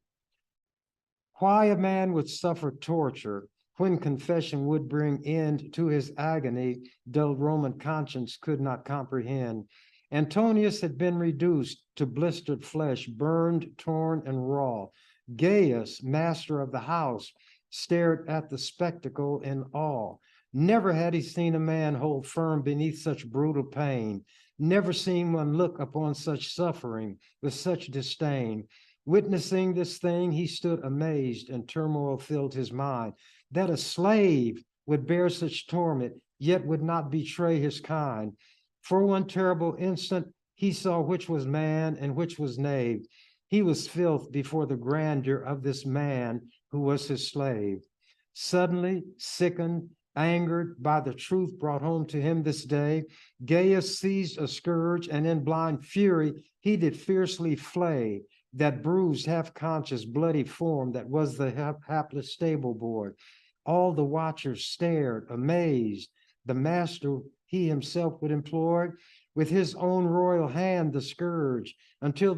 S2: Why a man would suffer torture when confession would bring end to his agony, dull Roman conscience could not comprehend. Antonius had been reduced to blistered flesh, burned, torn, and raw. Gaius, master of the house, stared at the spectacle in awe. Never had he seen a man hold firm beneath such brutal pain, never seen one look upon such suffering with such disdain. Witnessing this thing, he stood amazed, and turmoil filled his mind, that a slave would bear such torment, yet would not betray his kind. For one terrible instant, he saw which was man and which was knave. He was filth before the grandeur of this man who was his slave. Suddenly, sickened, angered by the truth brought home to him this day, Gaius seized a scourge, and in blind fury he did fiercely flay that bruised, half-conscious, bloody form that was the hapless stable boy. All the watchers stared, amazed. The master he himself would employ with his own royal hand the scourge until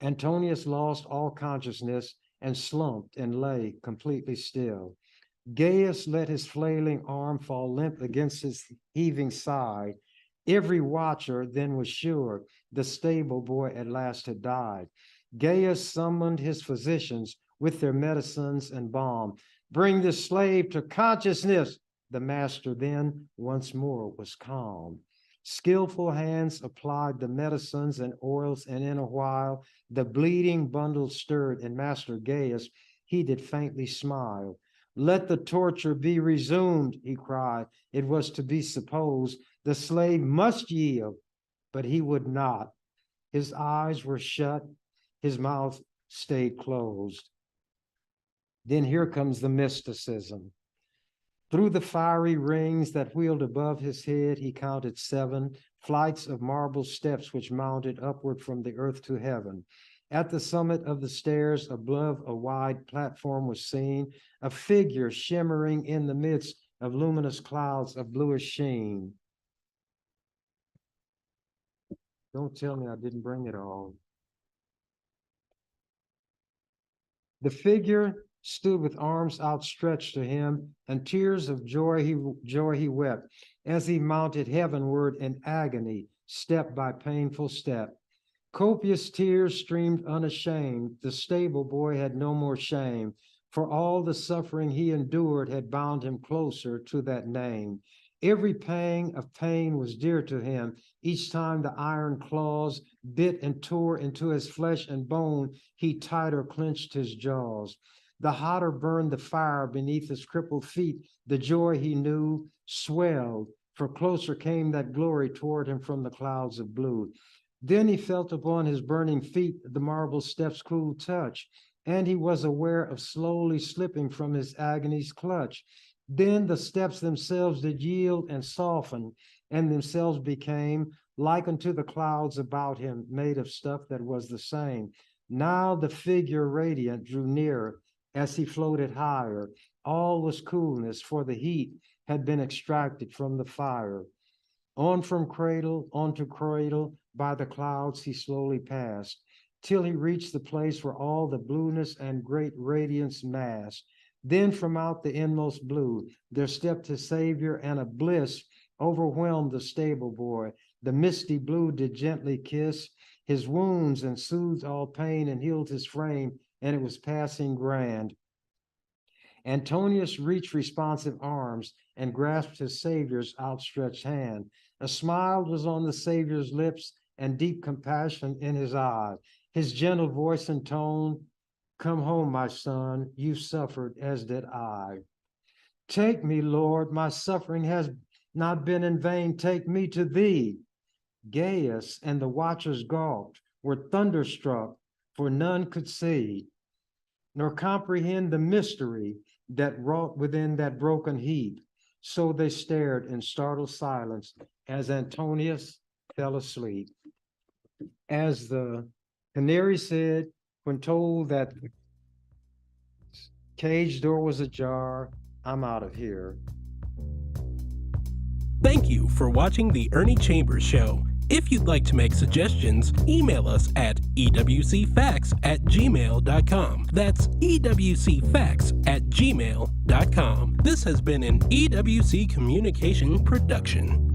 S2: Antonius lost all consciousness and slumped and lay completely still. Gaius let his flailing arm fall limp against his heaving side. Every watcher then was sure the stable boy at last had died. Gaius summoned his physicians with their medicines and balm. Bring this slave to consciousness. The master then once more was calm. Skillful hands applied the medicines and oils, and in a while the bleeding bundle stirred, and Master Gaius, he did faintly smile. Let the torture be resumed, he cried. It was to be supposed the slave must yield, but he would not. His eyes were shut, his mouth stayed closed. Then here comes the mysticism. Through the fiery rings that wheeled above his head, he counted 7 flights of marble steps which mounted upward from the earth to heaven. At the summit of the stairs, above a wide platform was seen a figure shimmering in the midst of luminous clouds of bluish sheen. Don't tell me I didn't bring it all. The figure stood with arms outstretched to him, and tears of joy he wept as he mounted heavenward in agony, step by painful step. Copious tears streamed unashamed. The stable boy had no more shame, for all the suffering he endured had bound him closer to that name. Every pang of pain was dear to him. Each time the iron claws bit and tore into his flesh and bone, he tighter clenched his jaws. The hotter burned the fire beneath his crippled feet. The joy he knew swelled, for closer came that glory toward him from the clouds of blue. Then he felt upon his burning feet the marble steps' cool touch, and he was aware of slowly slipping from his agony's clutch. Then the steps themselves did yield and soften, and themselves became like unto the clouds about him, made of stuff that was the same. Now the figure radiant drew nearer as he floated higher. All was coolness, for the heat had been extracted from the fire. On from cradle, onto cradle, by the clouds he slowly passed, till he reached the place where all the blueness and great radiance massed. Then from out the inmost blue, there stepped his Savior, and a bliss overwhelmed the stable boy. The misty blue did gently kiss his wounds and soothed all pain and healed his frame, and it was passing grand. Antonius reached responsive arms and grasped his Savior's outstretched hand. A smile was on the Savior's lips and deep compassion in his eye. His gentle voice and tone, "Come home, my son, you suffered as did I." "Take me, Lord, my suffering has not been in vain. Take me to thee." Gaius and the watchers gawked, were thunderstruck, for none could see nor comprehend the mystery that wrought within that broken heap. So they stared in startled silence as Antonius fell asleep. As the canary said when told that the cage door was ajar, "I'm out of here."
S1: Thank you for watching The Ernie Chambers Show. If you'd like to make suggestions, email us at ewcfacts@gmail.com. That's ewcfacts@gmail.com. This has been an EWC Communication production.